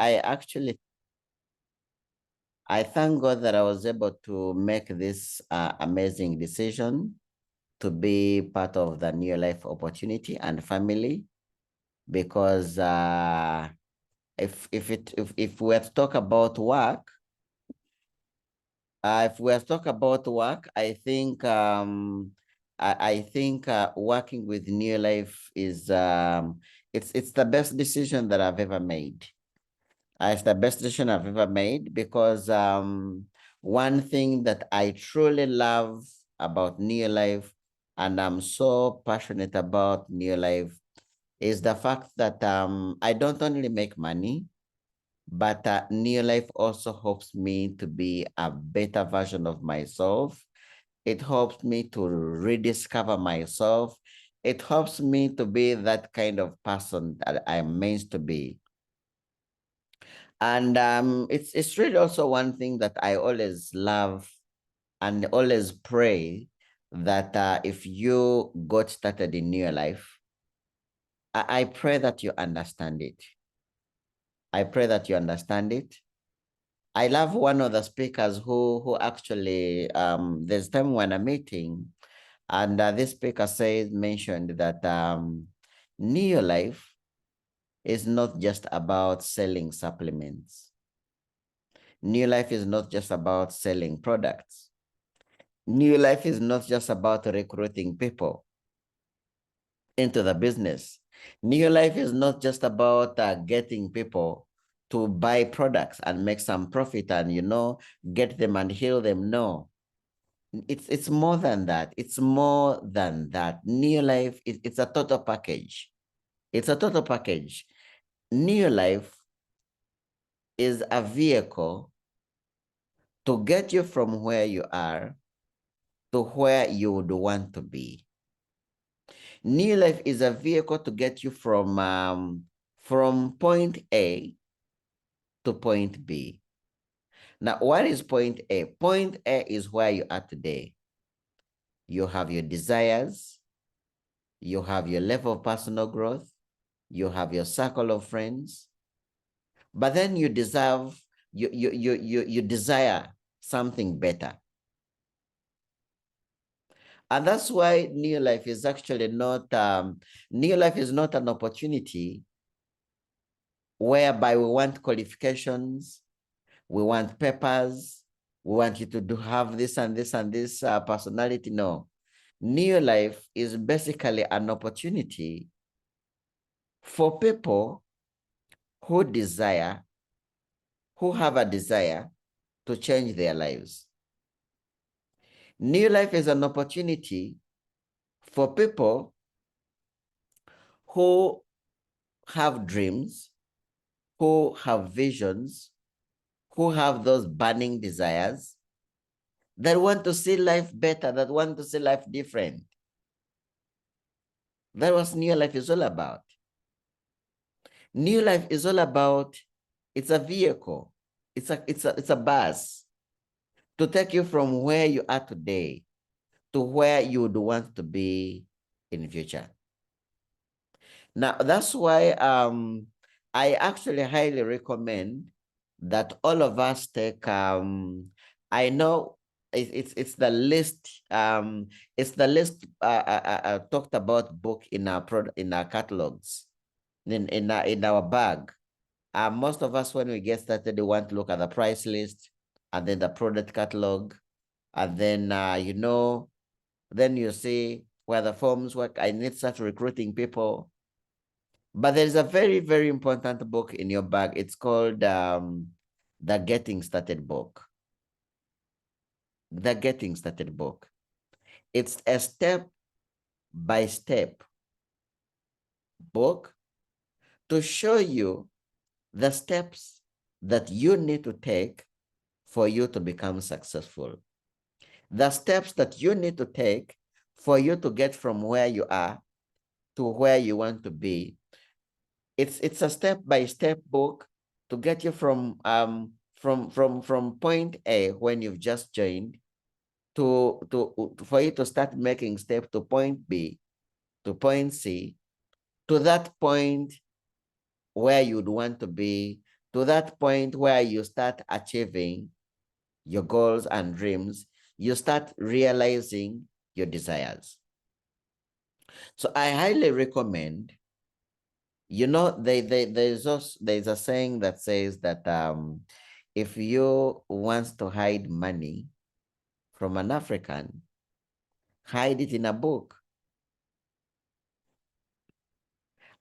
I thank God that I was able to make this amazing decision to be part of the New Life Opportunity and family, because if we have to talk about work, if we have to talk about work, I think working with New Life is it's the best decision that I've ever made. It's the best decision I've ever made, because one thing that I truly love about New Life, and I'm so passionate about New Life, is the fact that I don't only make money, but New Life also helps me to be a better version of myself. It helps me to rediscover myself. It helps me to be that kind of person that I'm meant to be. And it's really also one thing that I always love and always pray that if you got started in your life, I pray that you understand it. I pray that you understand it. I love one of the speakers who actually there's time when I'm meeting, and this speaker mentioned that Neo Life is not just about selling supplements. New Life is not just about selling products. New Life is not just about recruiting people into the business. New Life is not just about getting people to buy products and make some profit and, get them and heal them. No, it's more than that. It's more than that. New Life, it's a total package. It's a total package. New Life is a vehicle to get you from where you are to where you would want to be. New Life is a vehicle to get you from point A to point B. Now, what is point A? Point A is where you are today. You have your desires, you have your level of personal growth, you have your circle of friends, but then you desire something better. And that's why New Life is actually not, New Life is not an opportunity whereby we want qualifications, we want papers, we want you to have this and this and this personality. No. New Life is basically an opportunity for people who have a desire to change their lives. New Life is an opportunity for people who have dreams, who have visions, who have those burning desires, that want to see life better, that want to see life different. That's what New Life is all about. New Life is all about, it's a vehicle, it's a bus to take you from where you are today to where you would want to be in the future. Now, that's why I actually highly recommend that all of us take, I know it's the least talked about book in our catalogs, in our bag. Most of us, when we get started, we want to look at the price list and then the product catalog, and then then you see where the forms work. I need to start recruiting people. But there is a very, very important book in your bag. It's called The Getting Started book. The Getting Started book. It's a step-by-step book to show you the steps that you need to take for you to become successful. The steps that you need to take for you to get from where you are to where you want to be. It's a step-by-step book to get you from point A, when you've just joined, to for you to start making steps to point B, to point C, to that point where you'd want to be, to that point where you start achieving your goals and dreams, you start realizing your desires. So I highly recommend, there's a saying that says that if you want to hide money from an African, hide it in a book.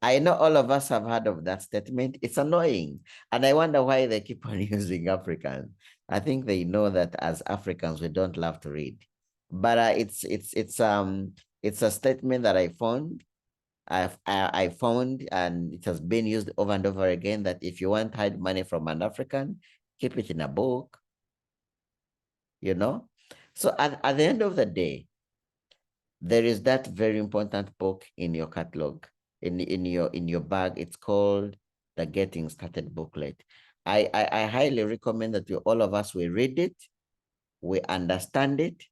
I know all of us have heard of that statement. It's annoying. And I wonder why they keep on using African. I think they know that as Africans, we don't love to read. But it's a statement that I found, and it has been used over and over again, that if you want to hide money from an African, keep it in a book, you know? So at the end of the day, there is that very important book in your catalog, in your bag. It's called the Getting Started booklet. I highly recommend that all of us, we read it, we understand it,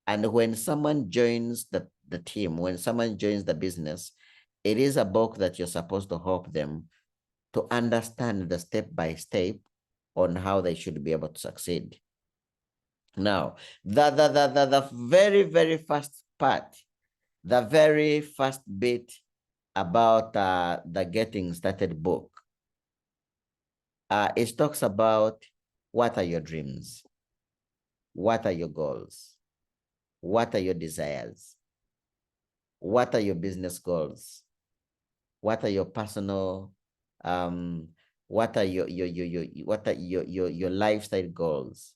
and when someone joins the team, when someone joins the business, it is a book that you're supposed to help them to understand the step by step on how they should be able to succeed. Now, the very, very first part, the very first bit about the Getting Started book, it talks about what are your dreams, what are your goals, what are your desires, what are your business goals, what are your personal, what are your lifestyle goals,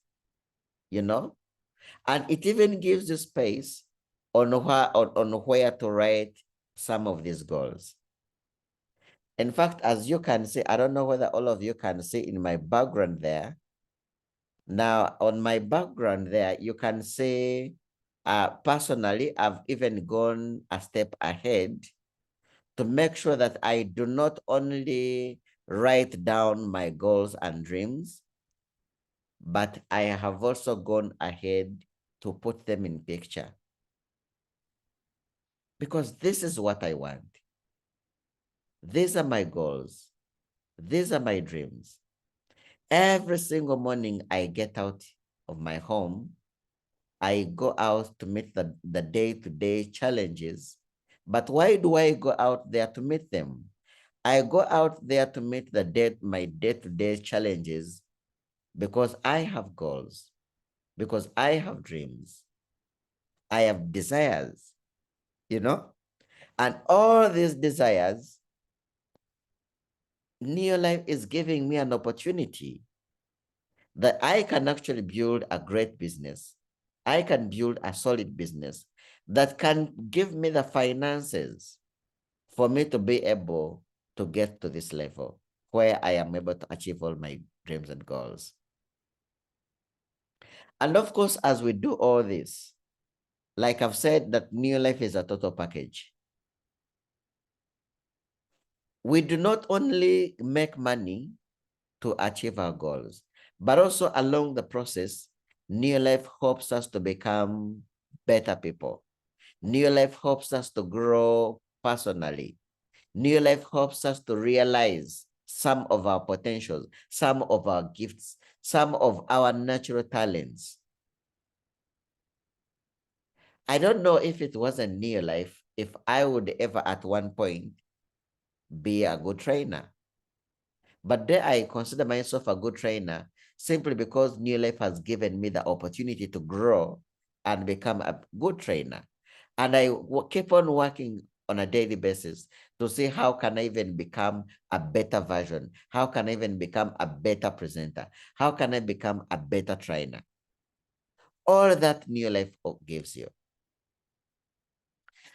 and it even gives you space on where to write some of these goals. In fact, as you can see, I don't know whether all of you can see in my background there. Now, on my background there, you can see, personally, I've even gone a step ahead to make sure that I do not only write down my goals and dreams, but I have also gone ahead to put them in picture. Because this is what I want. These are my goals. These are my dreams. Every single morning I get out of my home, I go out to meet the day-to-day challenges. But why do I go out there to meet them? I go out there to meet my day-to-day challenges because I have goals, because I have dreams, I have desires, and all these desires, Neolife is giving me an opportunity that I can actually build a great business. I can build a solid business that can give me the finances for me to be able to get to this level where I am able to achieve all my dreams and goals. And of course, as we do all this, like I've said, that Neolife is a total package. We do not only make money to achieve our goals, but also along the process, Neolife helps us to become better people. Neolife helps us to grow personally. Neolife helps us to realize some of our potentials, some of our gifts, some of our natural talents. I don't know if it wasn't Neolife, if I would ever at one point be a good trainer. But there I consider myself a good trainer simply because Neolife has given me the opportunity to grow and become a good trainer. And I keep on working on a daily basis to see how can I even become a better version? How can I even become a better presenter? How can I become a better trainer? All that Neolife gives you.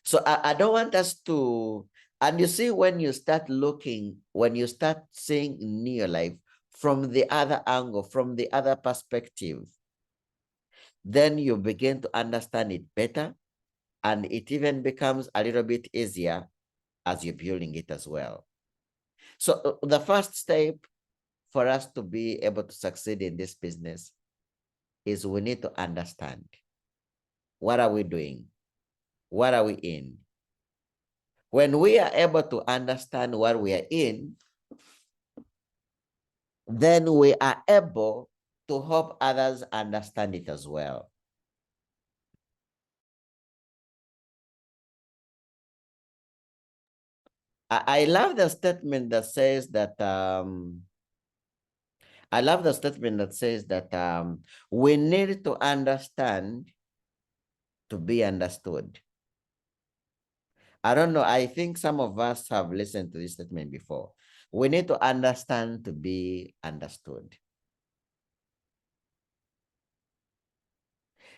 So I don't want us to, and you see, when you start looking, when you start seeing Neolife from the other angle, from the other perspective, then you begin to understand it better, and it even becomes a little bit easier as you're building it as well. So the first step for us to be able to succeed in this business is we need to understand, what are we doing? What are we in? When we are able to understand what we are in, then we are able to help others understand it as well. I love the statement that says that we need to understand to be understood. I don't know. I think some of us have listened to this statement before. We need to understand to be understood.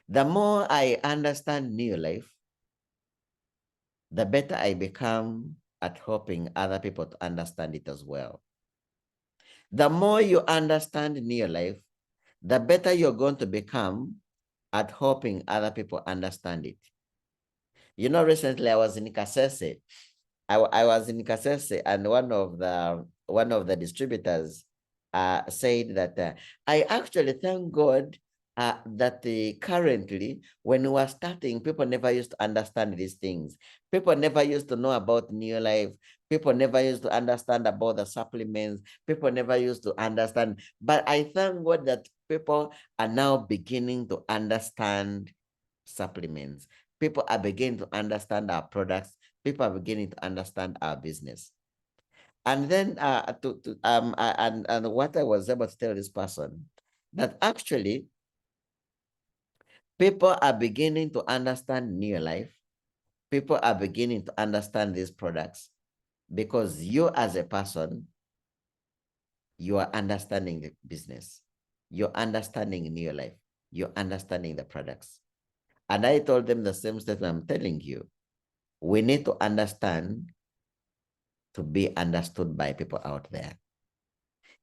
The more I understand New Life, the better I become at helping other people to understand it as well. The more you understand New Life, the better you're going to become at helping other people understand it. You know, recently I was in Kasese. I was in Kasese, and one of the distributors said that I actually thank God that currently, when we were starting, people never used to understand these things. People never used to know about New Life. People never used to understand about the supplements. People never used to understand. But I thank God that people are now beginning to understand supplements. People are beginning to understand our products. People are beginning to understand our business. And then and what I was able to tell this person, that actually people are beginning to understand New Life. People are beginning to understand these products because you as a person, you are understanding the business. You're understanding New Life. You're understanding the products. And I told them the same statement I'm telling you. We need to understand to be understood by people out there.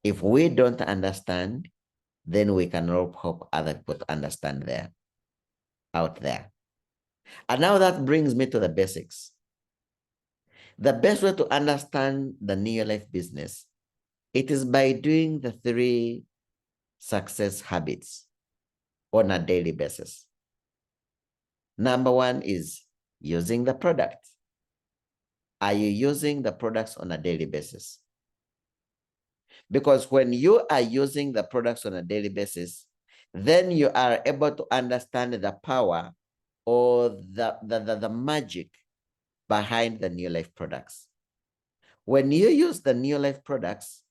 If we don't understand, then we can help other people to understand out there. And now that brings me to the basics. The best way to understand the New Life business, it is by doing the 3 success habits on a daily basis. Number 1 is using the product. Are you using the products on a daily basis? Because when you are using the products on a daily basis, then you are able to understand the power or the magic behind the New Life products. When you use the New Life products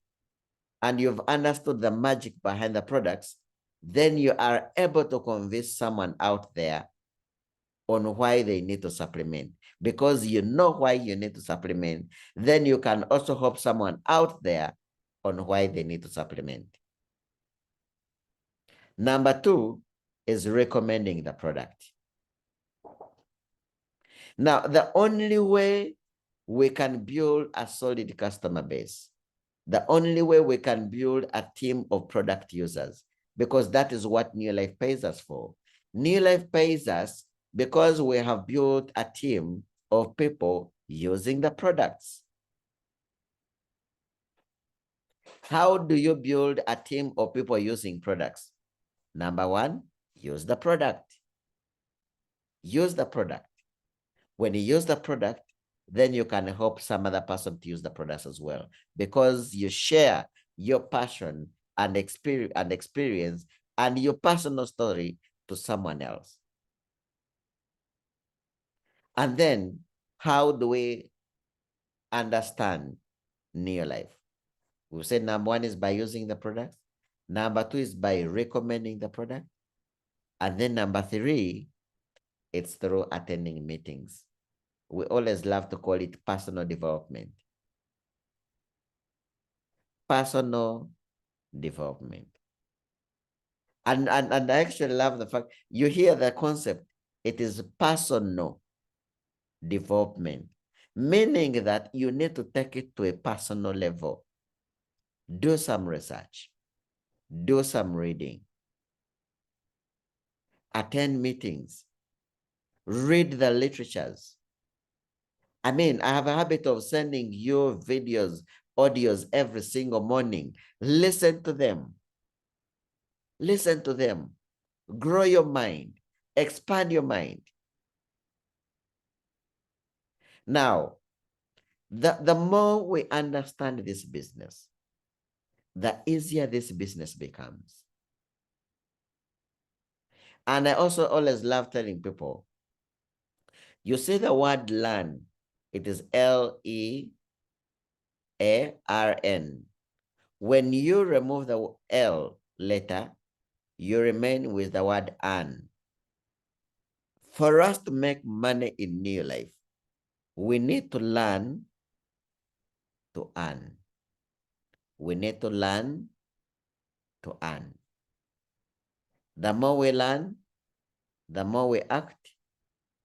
and you've understood the magic behind the products, then you are able to convince someone out there on why they need to supplement. Because you know why you need to supplement, then you can also help someone out there on why they need to supplement. Number 2 is recommending the product. Now, the only way we can build a solid customer base, the only way we can build a team of product users, because that is what New Life pays us for. New Life pays us because we have built a team of people using the products. How do you build a team of people using products? Number 1, use the product. Use the product. When you use the product, then you can help some other person to use the products as well, because you share your passion and experience and your personal story to someone else. And then how do we understand New Life? We said number 1 is by using the product. Number 2 is by recommending the product. And then number 3, it's through attending meetings. We always love to call it personal development. Personal development. And I actually love the fact you hear the concept. It is personal development, meaning that you need to take it to a personal level. Do some research, do some reading, attend meetings, read the literatures. I mean, I have a habit of sending you videos, audios every single morning. Listen to them. Listen to them. Grow your mind. Expand your mind. Now, the more we understand this business, the easier this business becomes. And I also always love telling people, you see the word learn, it is Learn. When you remove the L letter, you remain with the word earn. For us to make money in new life, we need to learn to earn. We need to learn to earn. The more we learn, the more we act,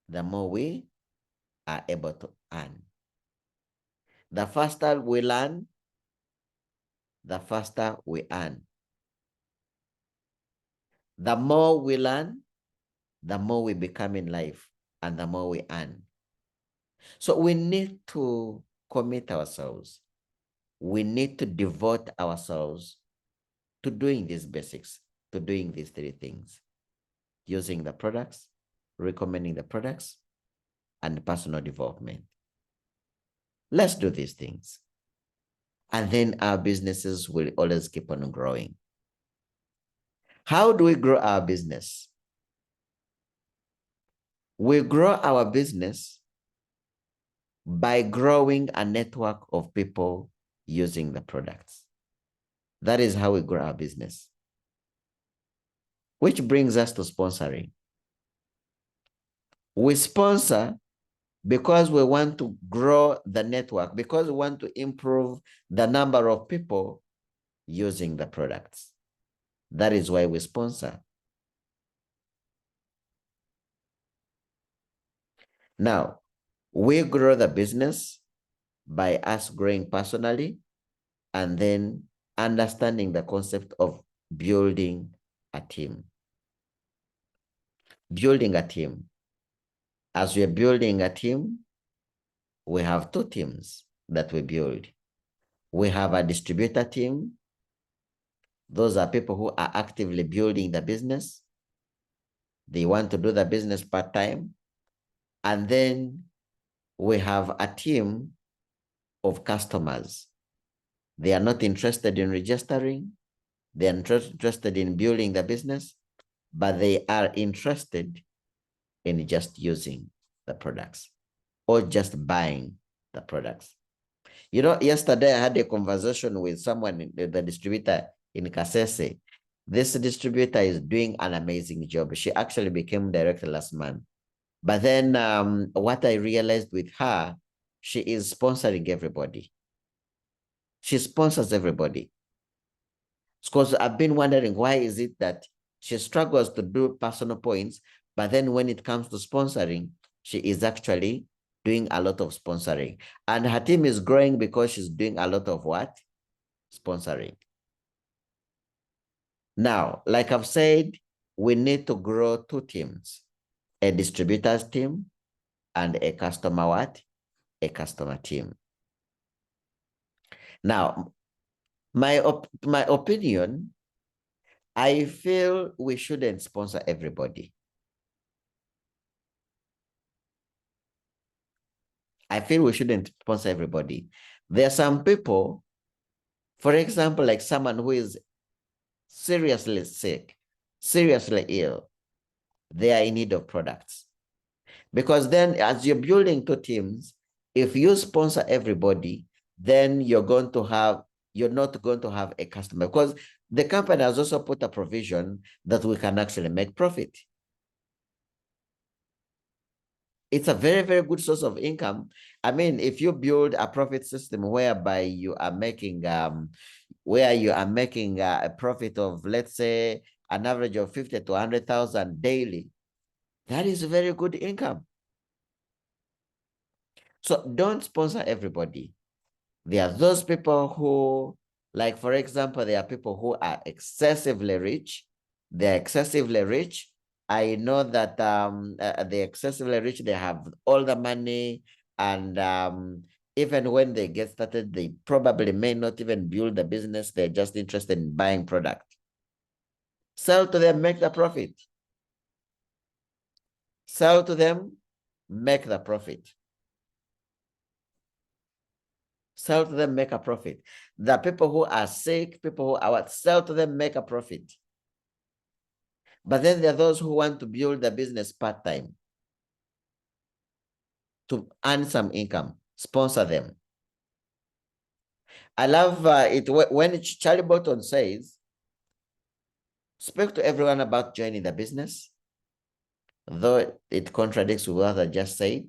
the more we are able to earn. The faster we learn, the faster we earn. The more we learn, the more we become in life, and the more we earn. So we need to commit ourselves. We need to devote ourselves to doing these basics, to doing these three things: using the products, recommending the products, and personal development. Let's do these things. And then our businesses will always keep on growing. How do we grow our business? We grow our business by growing a network of people using the products. That is how we grow our business. Which brings us to sponsoring. We sponsor because we want to grow the network, because we want to improve the number of people using the products. That is why we sponsor. Now, we grow the business by us growing personally and then understanding the concept of building a team. Building a team. As we are building a team, we have two teams that we build. We have a distributor team. Those are people who are actively building the business. They want to do the business part-time. And then we have a team of customers. They are not interested in registering. They are interested in building the business, but they are interested in just using the products or just buying the products. You know, yesterday I had a conversation with someone, the distributor in Kasese. This distributor is doing an amazing job. She actually became director last month. But then what I realized with her, she is sponsoring everybody. She sponsors everybody. Because I've been wondering, why is it that she struggles to do personal points, but then when it comes to sponsoring, she is actually doing a lot of sponsoring. And her team is growing because she's doing a lot of what? Sponsoring. Now, like I've said, we need to grow two teams: a distributors team and a customer what? A customer team. Now, my opinion, I feel we shouldn't sponsor everybody. I feel we shouldn't sponsor everybody. There are some people, for example, like someone who is seriously sick, seriously ill, they are in need of products. Because then as you're building two teams, if you sponsor everybody, then you're not going to have a customer, because the company has also put a provision that we can actually make profit. It's a very, very good source of income. I mean, if you build a profit system whereby you are making a profit of, let's say, an average of 50 to 100,000 daily, that is very good income. So don't sponsor everybody. There are those people who, like, for example, there are people who are excessively rich. They're excessively rich. I know that they're excessively rich. They have all the money. And even when they get started, they probably may not even build the business. They're just interested in buying product. Sell to them, make the profit. Sell to them, make the profit. Sell to them, make a profit. The people who are sick, people who are what, sell to them, make a profit. But then there are those who want to build the business part-time to earn some income, sponsor them. I love it when Charlie Bolton says, speak to everyone about joining the business, though it contradicts with what I just said.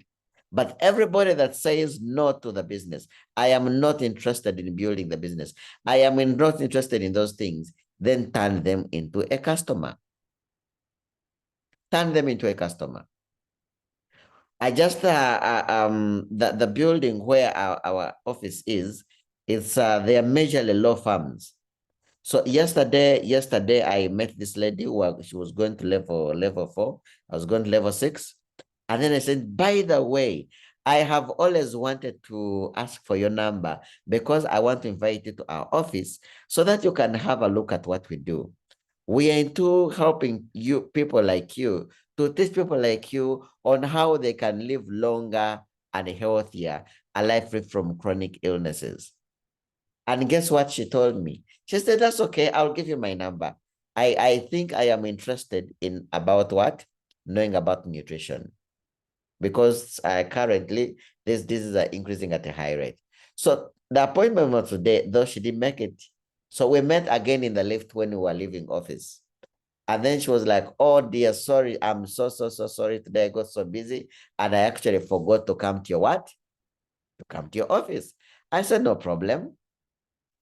But everybody that says no to the business, I am not interested in building the business, I am not interested in those things, then turn them into a customer. Turn them into a customer. I just the building where our office is, it's they are majorly law firms. So yesterday I met this lady who she was going to level 4. I was going to level 6. And then I said, by the way, I have always wanted to ask for your number because I want to invite you to our office so that you can have a look at what we do. We are into helping you, people like you, to teach people like you on how they can live longer and healthier, a life free from chronic illnesses. And guess what she told me? She said, that's okay, I'll give you my number. I think I am interested in about what? Knowing about nutrition. Because currently these diseases are increasing at a high rate. So the appointment was today, though she didn't make it. So we met again in the lift when we were leaving office. And then she was like, oh dear, sorry, I'm so sorry. Today I got so busy and I actually forgot to come to your what? To come to your office. I said, no problem.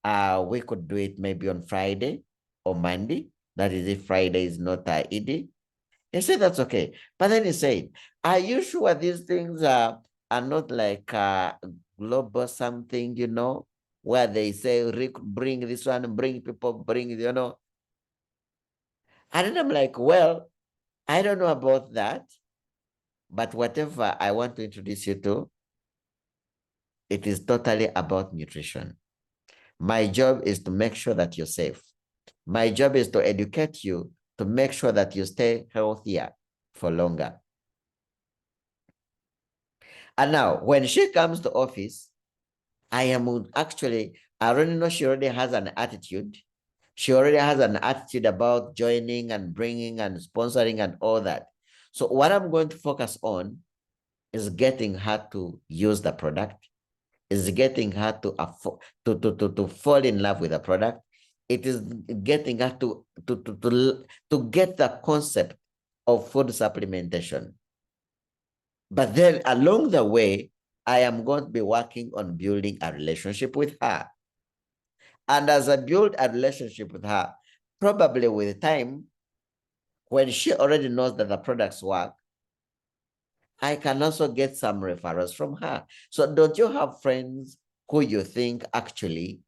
We could do it maybe on Friday or Monday. That is if Friday is not ED. He said, that's okay. But then he said, are you sure these things are not like global something, where they say, Rick, bring this one, bring people, bring. And then I'm like, well, I don't know about that, but whatever I want to introduce you to, it is totally about nutrition. My job is to make sure that you're safe. My job is to educate you to make sure that you stay healthier for longer. And now, when she comes to office, I already know she already has an attitude. She already has an attitude about joining and bringing and sponsoring and all that. So what I'm going to focus on is getting her to use the product, is getting her to afford, to fall in love with the product. It is getting her to get the concept of food supplementation. But then along the way, I am going to be working on building a relationship with her. And as I build a relationship with her, probably with time, when she already knows that the products work, I can also get some referrals from her. So don't you have friends who you think actually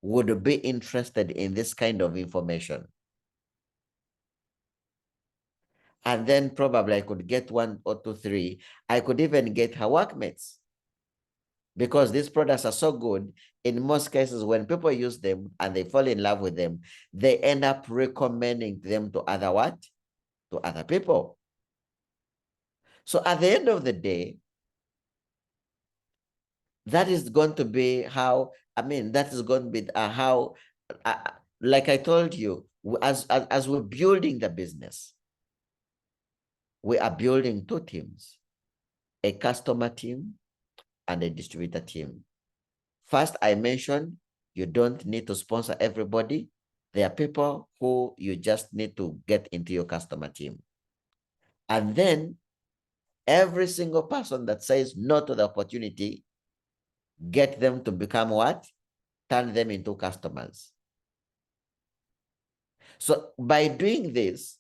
would be interested in this kind of information? And then probably I could get 1 or 2, 3. I could even get her workmates. Because these products are so good, in most cases, when people use them and they fall in love with them, they end up recommending them to other what? To other people. So at the end of the day, that is going to be how, that is going to be how, like I told you, as we're building the business, we are building 2 teams, a customer team and a distributor team. First, I mentioned you don't need to sponsor everybody. There are people who you just need to get into your customer team. And then every single person that says no to the opportunity, get them to become what? Turn them into customers. So by doing this,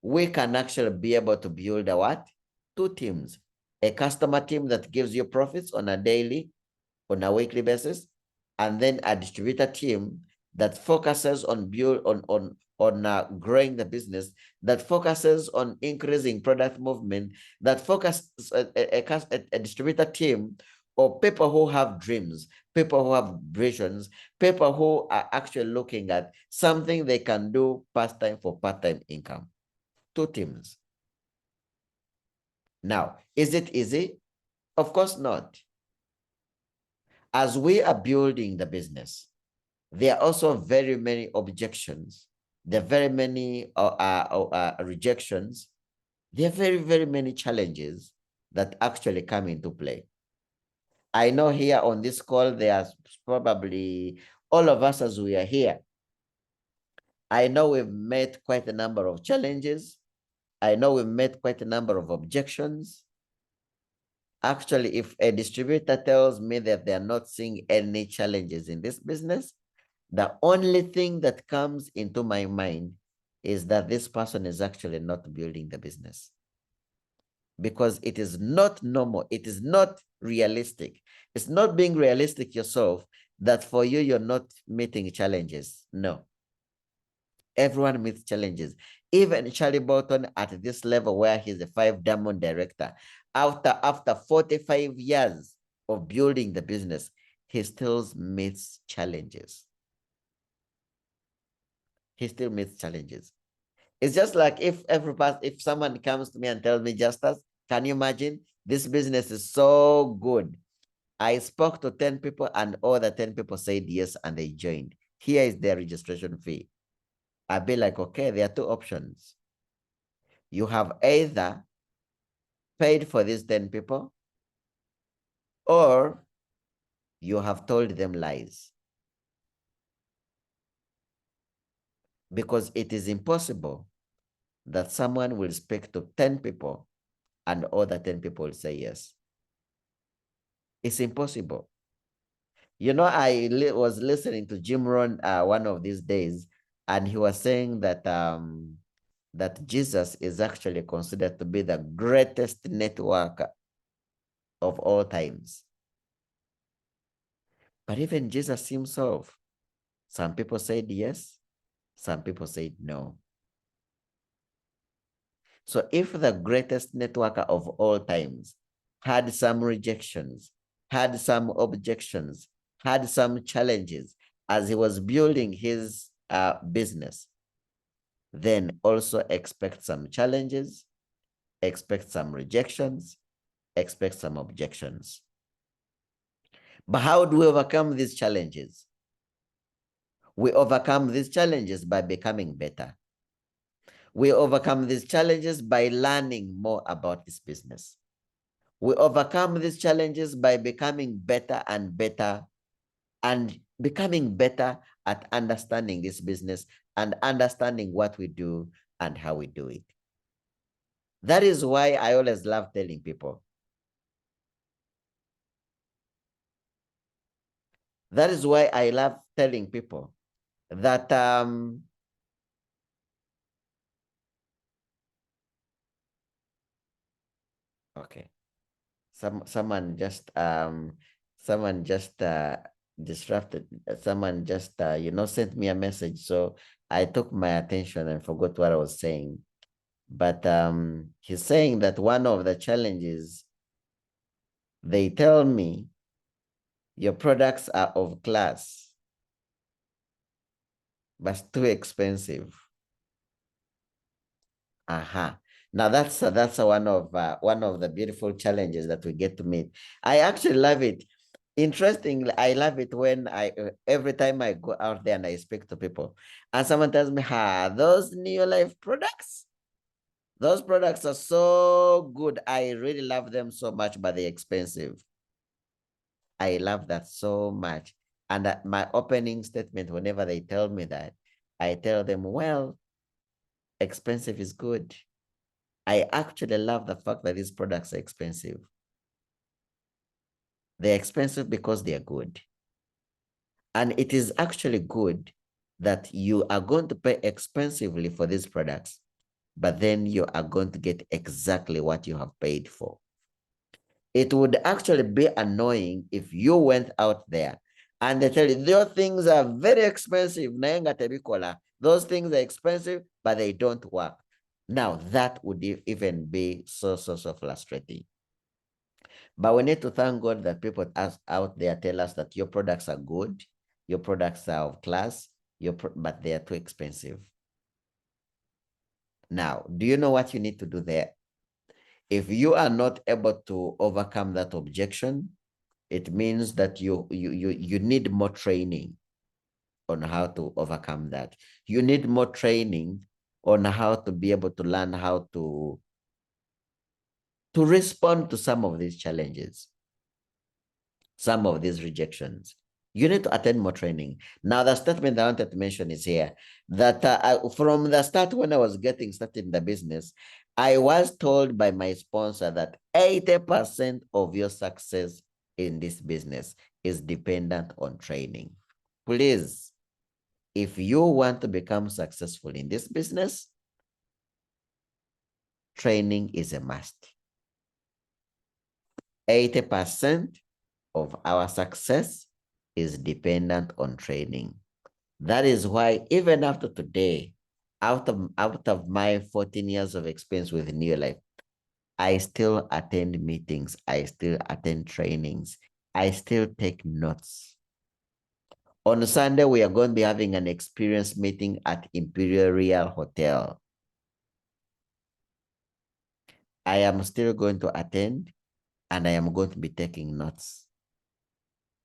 we can actually be able to build a what? 2 teams. A customer team that gives you profits on a daily, on a weekly basis, and then a distributor team that focuses on growing the business, that focuses on increasing product movement, that focuses a distributor team or people who have dreams, people who have visions, people who are actually looking at something they can do part-time for part-time income. 2 teams. Now, is it easy? Of course not. As we are building the business, there are also very many objections. There are very many rejections. There are very, very many challenges that actually come into play. I know here on this call, there's probably all of us as we are here. I know we've met quite a number of challenges. I know we've met quite a number of objections. Actually, if a distributor tells me that they're not seeing any challenges in this business, the only thing that comes into my mind is that this person is actually not building the business, because it is not normal. It is not realistic. It's not being realistic yourself that for you, you're not meeting challenges. No. Everyone meets challenges. Even Charlie Bolton at this level where he's a 5-diamond director, after 45 years of building the business, he still meets challenges. He still meets challenges. It's just like if someone comes to me and tells me, Justus, can you imagine? This business is so good. I spoke to 10 people and all the 10 people said yes and they joined. Here is their registration fee. I'd be like, okay, there are two options. You have either paid for these 10 people or you have told them lies. Because it is impossible that someone will speak to 10 people and all the 10 people will say yes. It's impossible. You know, I was listening to Jim Rohn one of these days, and he was saying that that Jesus is actually considered to be the greatest networker of all times. But even Jesus himself, some people said yes, some people said no. So if the greatest networker of all times had some rejections, had some objections, had some challenges as he was building his business, then also expect some challenges, expect some rejections, expect some objections. But how do we overcome these challenges? We overcome these challenges by becoming better. We overcome these challenges by learning more about this business. We overcome these challenges by becoming better and better and becoming better at understanding this business and understanding what we do and how we do it. That is why I always love telling people. That is why I love telling people that okay. Someone just disrupted, someone just sent me a message, so I took my attention and forgot what I was saying. But he's saying that one of the challenges, they tell me your products are of class but too expensive. Now that's one of the beautiful challenges that we get to meet. I actually love it. Interestingly, I love it when every time I go out there and I speak to people and someone tells me, those New Life products, those products are so good. I really love them so much, but they're expensive. I love that so much. And my opening statement, whenever they tell me that, I tell them, well, expensive is good. I actually love the fact that these products are expensive. They're expensive because they're good. And it is actually good that you are going to pay expensively for these products, but then you are going to get exactly what you have paid for. It would actually be annoying if you went out there and they tell you, those things are very expensive. Those things are expensive, but they don't work. Now, that would even be so frustrating. But we need to thank God that people out there tell us that your products are good, your products are of class, but they are too expensive. Now, do you know what you need to do there? If you are not able to overcome that objection, It means that you need more training on how to overcome that. You need more training on how to be able to learn how to respond to some of these challenges, some of these rejections. You need to attend more training. Now, the statement I wanted to mention is here that from the start, when I was getting started in the business, I was told by my sponsor that 80% of your success in this business is dependent on training. Please, if you want to become successful in this business, training is a must. 80% of our success is dependent on training. That is why even after today, out of my 14 years of experience with New Life, I still attend meetings. I still attend trainings. I still take notes. On Sunday, we are going to be having an experience meeting at Imperial Real Hotel. I am still going to attend, and I am going to be taking notes.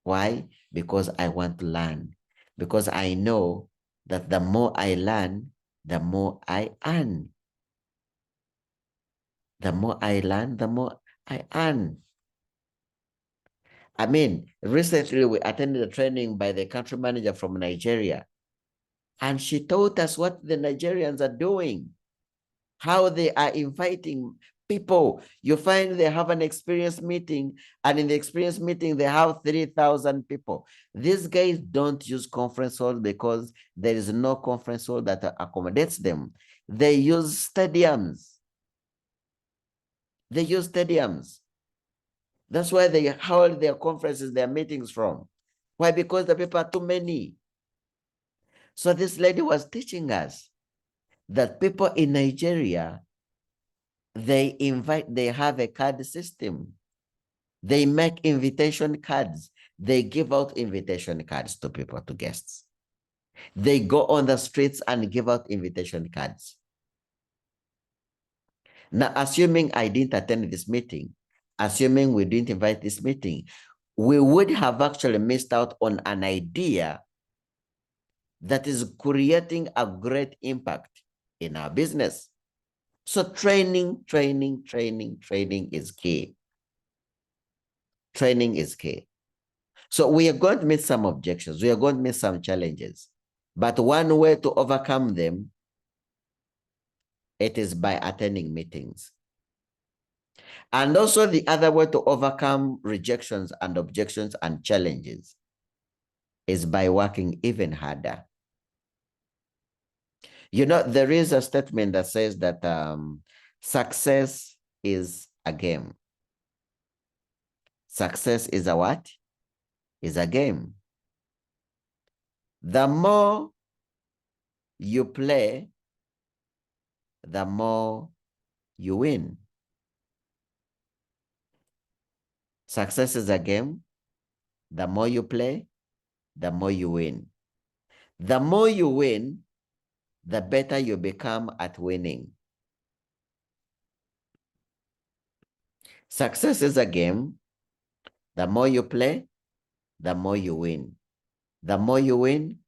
Why? Because I want to learn. Because I know that the more I learn, the more I earn. The more I learn, the more I earn. I mean, recently we attended a training by the country manager from Nigeria, and she taught us what the Nigerians are doing, how they are inviting people. You find they have an experience meeting, and in the experience meeting, they have 3,000 people. These guys don't use conference halls because there is no conference hall that accommodates them. They use stadiums. They use stadiums. That's why they hold their conferences, their meetings from. Why? Because the people are too many. So this lady was teaching us that people in Nigeria, they have a card system. They make invitation cards. They give out invitation cards to people, to guests. They go on the streets and give out invitation cards. Now, assuming I didn't attend this meeting, assuming we didn't invite this meeting, we would have actually missed out on an idea that is creating a great impact in our business. So training is key. Training is key. So we are going to meet some objections. We are going to meet some challenges. But one way to overcome them, it is by attending meetings. And also the other way to overcome rejections and objections and challenges is by working even harder. You know, there is a statement that says that success is a game. Success is a what? Is a game. The more you play, the more you win. Success is a game. The more you play, the more you win. The more you win, the better you become at winning. Success is a game. The more you play, the more you win. The more you win,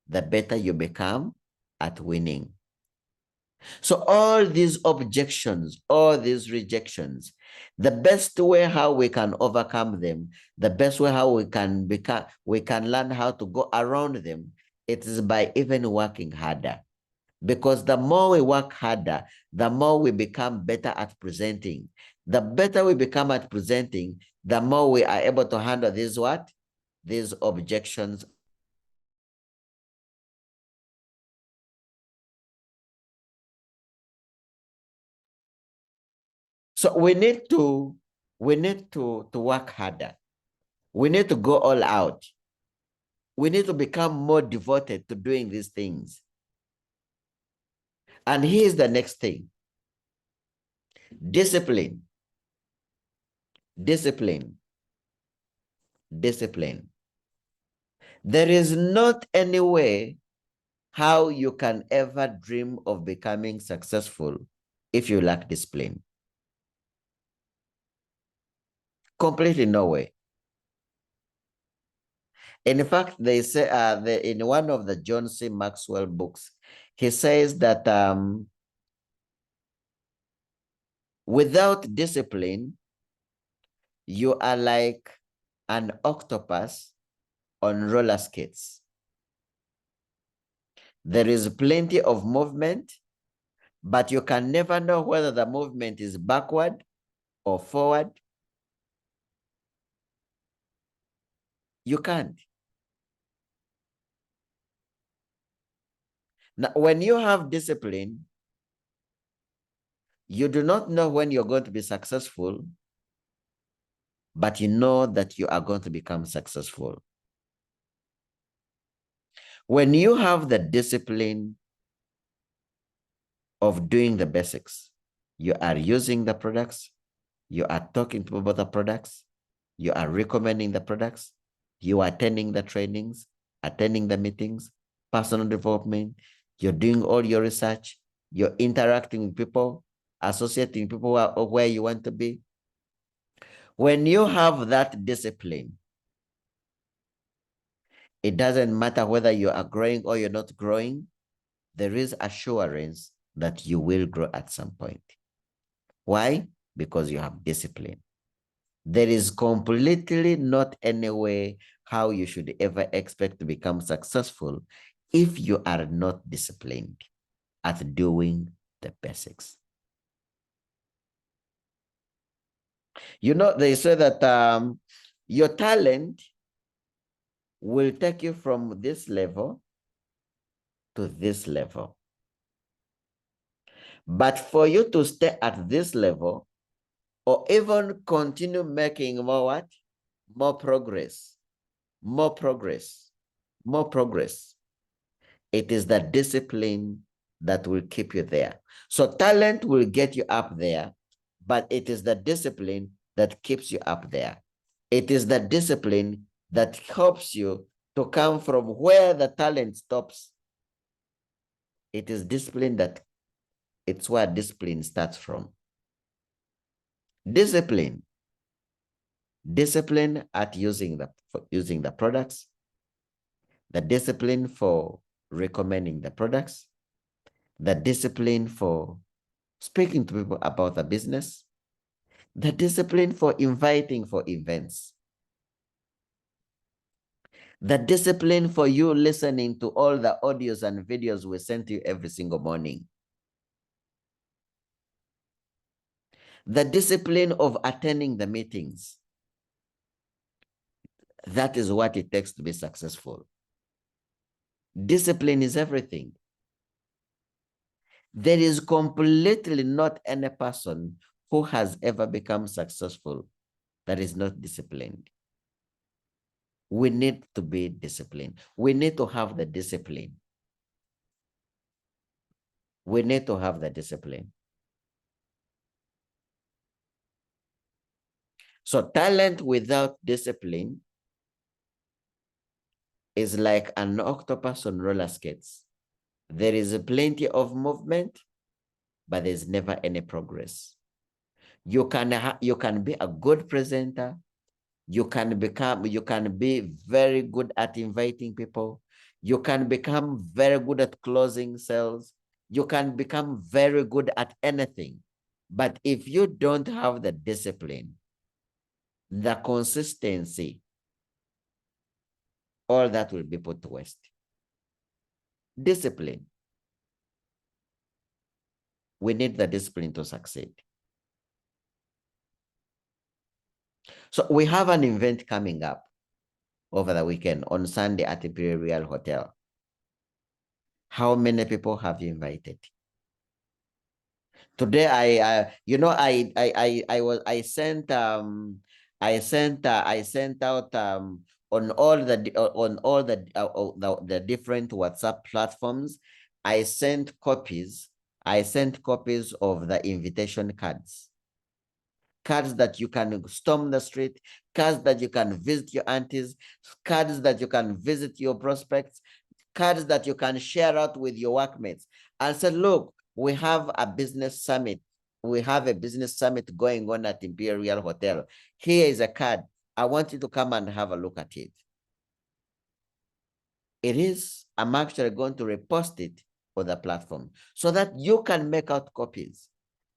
the better you become at winning. So all these objections, all these rejections, the best way how we can overcome them, the best way how we can learn how to go around them, it is by even working harder. Because the more we work harder, the more we become better at presenting. The better we become at presenting, the more we are able to handle these what? These objections. So we need to work harder. We need to go all out. We need to become more devoted to doing these things. And here's the next thing. Discipline. Discipline. Discipline. There is not any way how you can ever dream of becoming successful if you lack discipline. Completely no way. In fact, they say in one of the John C. Maxwell books, he says that without discipline, you are like an octopus on roller skates. There is plenty of movement, but you can never know whether the movement is backward or forward. You can't. Now, when you have discipline, you do not know when you're going to be successful, but you know that you are going to become successful. When you have the discipline of doing the basics, you are using the products, you are talking to people about the products, you are recommending the products, you are attending the trainings, attending the meetings, personal development, you're doing all your research, you're interacting with people, associating with people where you want to be. When you have that discipline, it doesn't matter whether you are growing or you're not growing, there is assurance that you will grow at some point. Why? Because you have discipline. There is completely not any way how you should ever expect to become successful if you are not disciplined at doing the basics. You know, they say that your talent will take you from this level to this level. But for you to stay at this level or even continue making more what? More progress, more progress, more progress. It is the discipline that will keep you there. So talent will get you up there, but it is the discipline that keeps you up there. It is the discipline that helps you to come from where the talent stops. It is discipline that it's where discipline starts from. Discipline. Discipline at using the products, the discipline for recommending the products, the discipline for speaking to people about the business, the discipline for inviting for events, the discipline for you listening to all the audios and videos we send to you every single morning, the discipline of attending the meetings. That is what it takes to be successful. Discipline is everything. There is completely not any person who has ever become successful that is not disciplined. We need to be disciplined. We need to have the discipline. We need to have the discipline. So talent without discipline is like an octopus on roller skates. There is plenty of movement, but there's never any progress. You can be a good presenter. You can be very good at inviting people. You can become very good at closing sales. You can become very good at anything. But if you don't have the discipline, the consistency, all that will be put to waste. Discipline. We need the discipline to succeed. So we have an event coming up over the weekend on Sunday at Imperial Hotel. How many people have you invited? Today, I sent out on all the different WhatsApp platforms. I sent copies of the invitation cards. Cards that you can storm the street, cards that you can visit your aunties, cards that you can visit your prospects, cards that you can share out with your workmates and say, look, we have a business summit. We have a business summit going on at Imperial Hotel. Here is a card. I want you to come and have a look at it. I'm actually going to repost it on the platform so that you can make out copies.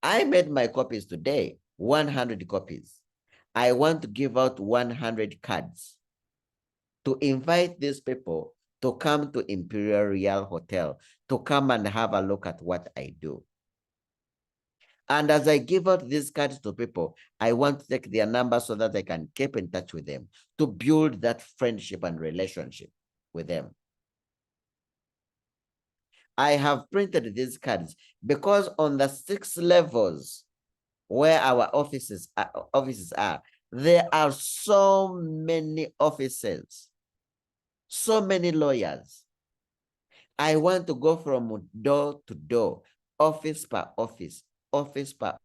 I made my copies today, 100 copies. I want to give out 100 cards to invite these people to come to Imperial Real Hotel, to come and have a look at what I do. And as I give out these cards to people, I want to take their number so that I can keep in touch with them, to build that friendship and relationship with them. I have printed these cards because on the 6 levels where our offices are, there are so many offices, so many lawyers. I want to go from door to door, office per office, office per.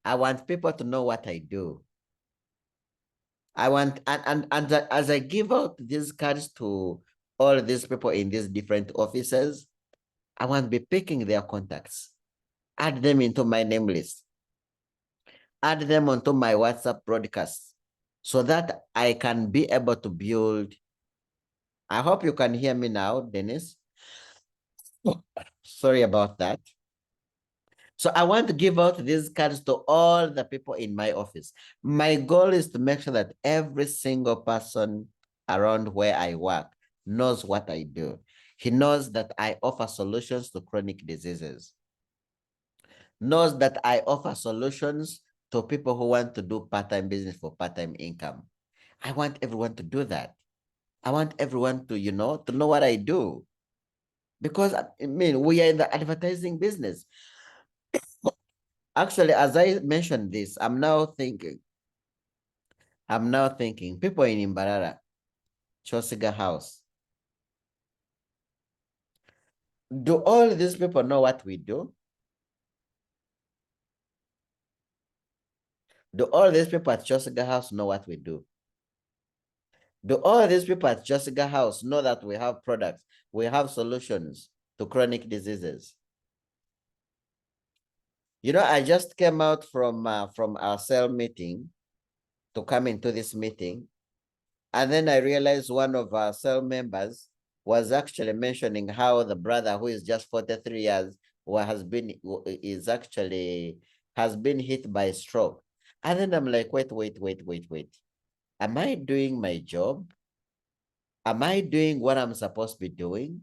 I want people to know what I do. I want, and as I give out these cards to all these people in these different offices, I want to be picking their contacts, add them into my name list, add them onto my WhatsApp broadcast so that I can be able to build. I hope you can hear me now, Dennis. Sorry about that. So I want to give out these cards to all the people in my office. My goal is to make sure that every single person around where I work knows what I do. He knows that I offer solutions to chronic diseases, knows that I offer solutions to people who want to do part-time business for part-time income. I want everyone to do that. I want everyone to, to know what I do. Because, I mean, we are in the advertising business. Actually, as I mentioned this, I'm now thinking, people in Imbarara, Chosiga House, do all these people know what we do? Do all these people at Chosiga House know what we do? Do all these people at Chosiga House know that we have products, we have solutions to chronic diseases? I just came out from our cell meeting to come into this meeting. And then I realized one of our cell members was actually mentioning how the brother who is just 43 years has been hit by a stroke. And then I'm like, wait. Am I doing my job? Am I doing what I'm supposed to be doing?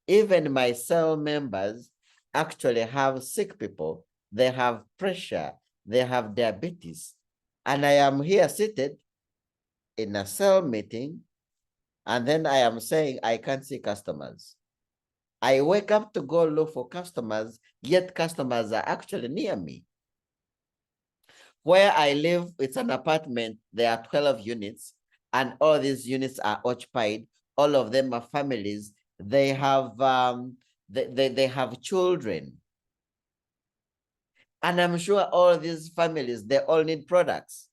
Even my cell members actually have sick people. They have pressure. They have diabetes. And I am here seated in a cell meeting, and then I am saying I can't see customers. I wake up to go look for customers, yet customers are actually near me. Where I live, it's an apartment. There are 12 units, and all these units are occupied. All of them are families. They have they have children. And I'm sure all these families, they all need products.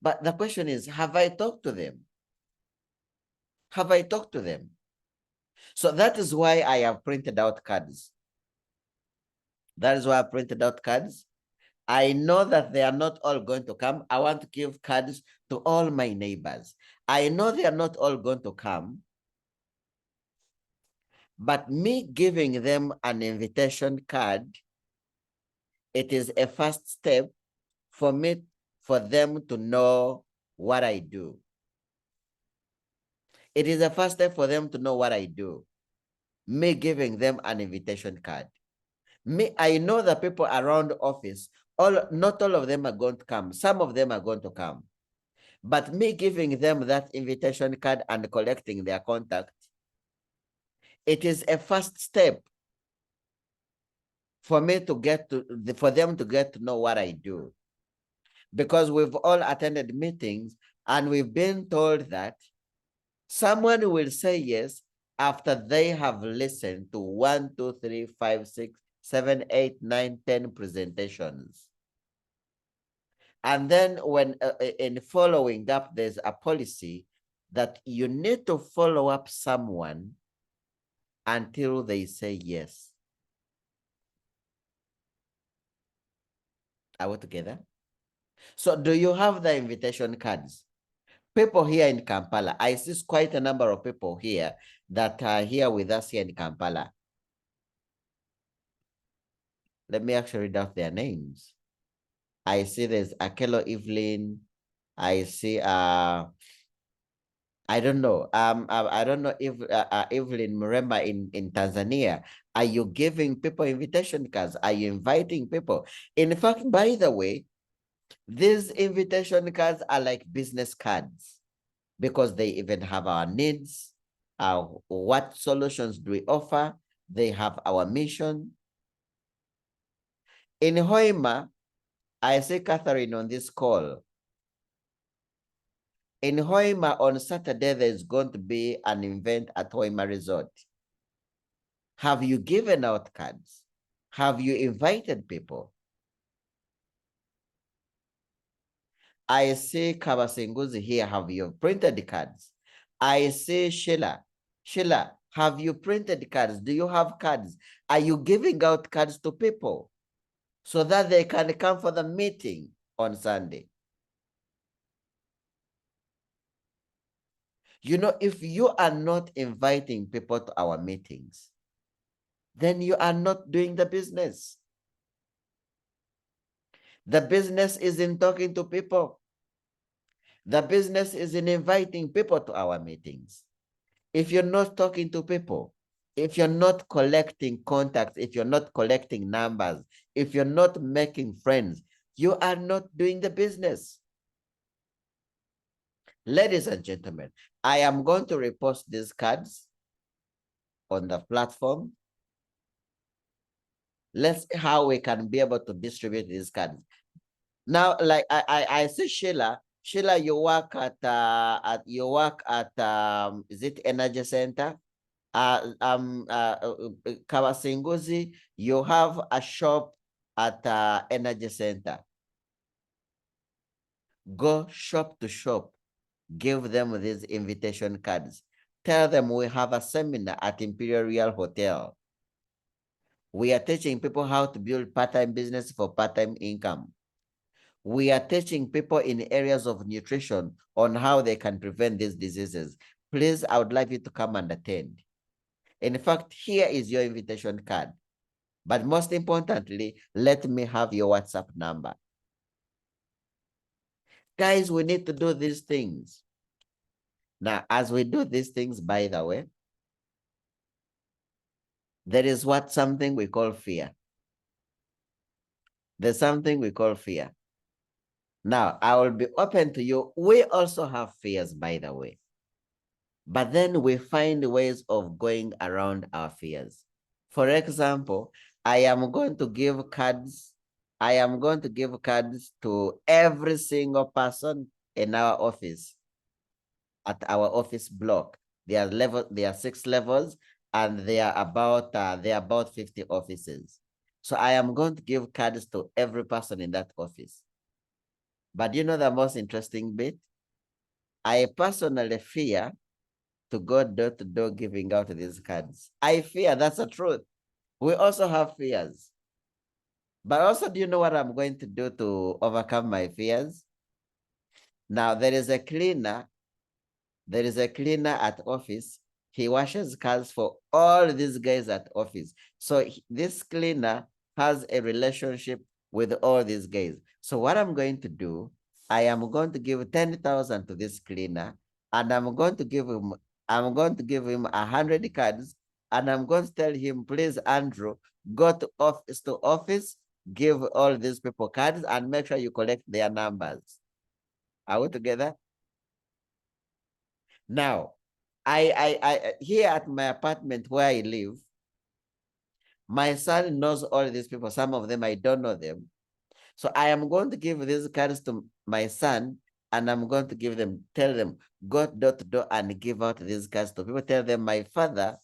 But the question is, have I talked to them? Have I talked to them? So that is why I have printed out cards. That is why I printed out cards. I know that they are not all going to come. I want to give cards to all my neighbors. I know they are not all going to come, but me giving them an invitation card, it is a first step for them to know what I do. It is a first step for them to know what I do. Me giving them an invitation card. I know the people around the office, not all of them are going to come. Some of them are going to come. But me giving them that invitation card and collecting their contact, it is a first step for them to get to know what I do. Because we've all attended meetings and we've been told that someone will say yes after they have listened to 1, 2, 3, 5, 6, 7, 8, 9, 10 presentations. And then when in following up, there's a policy that you need to follow up someone until they say yes. Are we together? So do you have the invitation cards? People here in Kampala, I see quite a number of people here that are here with us here in Kampala. Let me actually read out their names. I see there's Akelo Evelyn. I see I don't know. I don't know if Evelyn Murema in Tanzania. Are you giving people invitation cards? Are you inviting people? In fact, by the way, these invitation cards are like business cards because they even have our needs, what solutions do we offer? They have our mission. In Hoima, I see Catherine on this call. In Hoima on Saturday, there's going to be an event at Hoima Resort. Have you given out cards? Have you invited people? I see Kabasinguzi here. Have you printed the cards? I see Sheila. Sheila, have you printed cards? Do you have cards? Are you giving out cards to people so that they can come for the meeting on Sunday? You know, if you are not inviting people to our meetings, then you are not doing the business. The business is in talking to people. The business is in inviting people to our meetings. If you're not talking to people, if you're not collecting contacts, if you're not collecting numbers, if you're not making friends, you are not doing the business. Ladies and gentlemen, I am going to repost these cards on the platform. Let's see how we can be able to distribute these cards. Now, like I see Sheila. Sheila, you work at is it Energy Center? Kawasinguzi, you have a shop at Energy Center. Go shop to shop. Give them these invitation cards. Tell them we have a seminar at Imperial Hotel. We are teaching people how to build part-time business for part-time income. We are teaching people in areas of nutrition on how they can prevent these diseases. Please, I would like you to come and attend. In fact, here is your invitation card. But most importantly, let me have your WhatsApp number. Guys, we need to do these things. Now, as we do these things, by the way, there is something we call fear. There's something we call fear. Now, I will be open to you. We also have fears, by the way. But then we find ways of going around our fears. For example, I am going to give cards. I am going to give cards to every single person in our office, at our office block. There are 6 levels, and there are about 50 offices. So I am going to give cards to every person in that office. But you know the most interesting bit? I personally fear to go door to door giving out these cards. I fear, that's the truth. We also have fears. But also, do you know what I'm going to do to overcome my fears? Now, there is a cleaner at office. He washes cars for all these guys at office. So this cleaner has a relationship with all these guys. So what I'm going to do, I am going to give 10,000 to this cleaner, and I'm going to give him 100 cards, and I'm going to tell him, please, Andrew, go to office, give all these people cards, and make sure you collect their numbers. Are we together? Now, I here at my apartment where I live, my son knows all these people. Some of them I don't know them. So I am going to give these cards to my son, and I'm going to tell them, go door to door and give out these cards to people. Tell them my father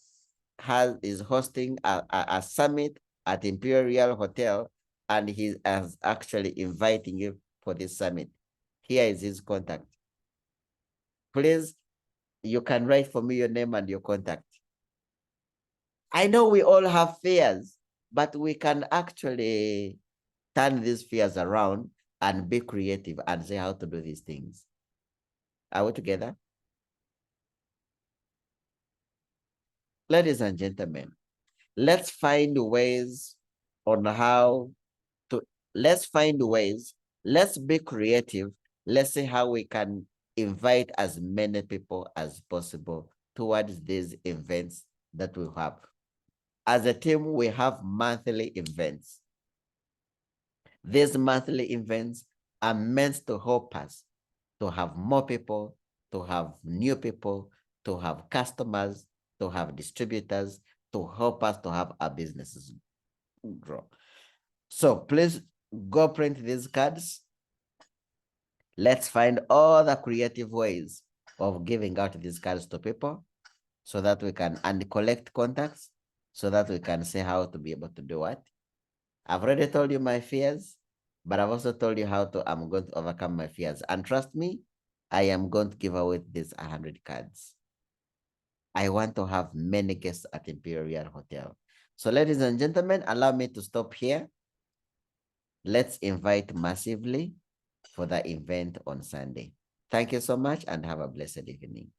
is hosting a summit at Imperial Hotel, and he is actually inviting you for this summit. Here is his contact. Please, you can write for me your name and your contact. I know we all have fears, but we can actually turn these fears around and be creative and say how to do these things. Are we together? Ladies and gentlemen, let's find ways on how to, let's find ways, let's be creative. Let's see how we can invite as many people as possible towards these events that we have. As a team, we have monthly events. These monthly events are meant to help us to have more people, to have new people, to have customers, to have distributors, to help us to have our businesses grow. So please go print these cards. Let's find all the creative ways of giving out these cards to people so that we can, and collect contacts so that we can say how to be able to do what. I've already told you my fears, but I've also told you how to, I'm going to overcome my fears. And trust me, I am going to give away these 100 cards. I want to have many guests at Imperial Hotel. So ladies and gentlemen, allow me to stop here. Let's invite massively for the event on Sunday. Thank you so much and have a blessed evening.